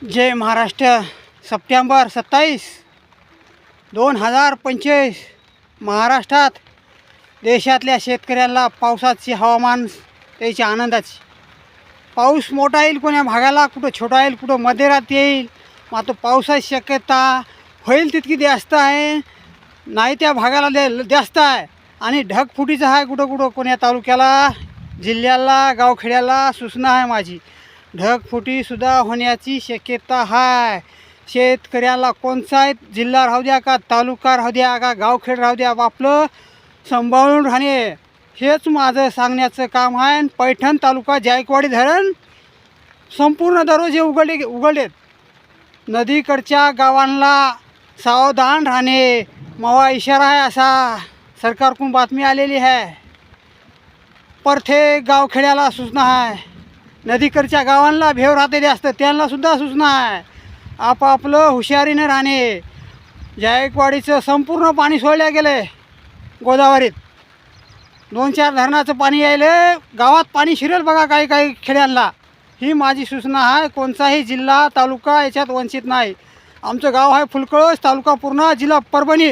जय Maharashtra. September 27, 2025 महाराष्ट्रात देशातल्या शेतकऱ्याला पावसाची हवामान त्याची आनंदाची. पाऊस मोठा येईल कोण्या भागाला, कुठं छोटा येईल, कुठं मध्यरात येईल. मात्र पावसाची शक्यता होईल तितकी जास्त आहे, नाही त्या भागाला जास्त आहे. आणि ढगफुटीचं आहे कुठं कुठं कोण्या तालुक्याला, जिल्ह्याला, गावखेड्याला सूचना आहे माझी. ढगफुटीसुद्धा होण्याची शक्यता आहे. शेतकऱ्याला कोणताही जिल्हा राहू द्या का, तालुका राहू द्या का, गावखेड राहू द्या, आपलं सांभाळून राहणे हेच माझं सांगण्याचं काम आहे. पैठण तालुका जायकवाडी धरण संपूर्ण दरवाजे उघडलेत. नदीकडच्या गावांना सावधान राहणे मावा इशारा आहे, असा सरकारकडून बातमी आलेली आहे. प्रत्येक गावखेड्याला सूचना आहे. नदीकडच्या गावांना भेव राहतेले असतं त्यांनासुद्धा सूचना आहे. आपापलं हुशारीनं राहणे. जायकवाडीचं संपूर्ण पाणी सोडलं गेलं गोदावरीत. 2-4 धरणाचं पाणी यायलं, गावात पाणी शिरेल बघा काही काही खेड्यांना. ही माझी सूचना आहे. कोणताही जिल्हा तालुका याच्यात वंचित नाही. आमचं गाव आहे फुलकळस, तालुका पूर्णा, जिल्हा परभणी.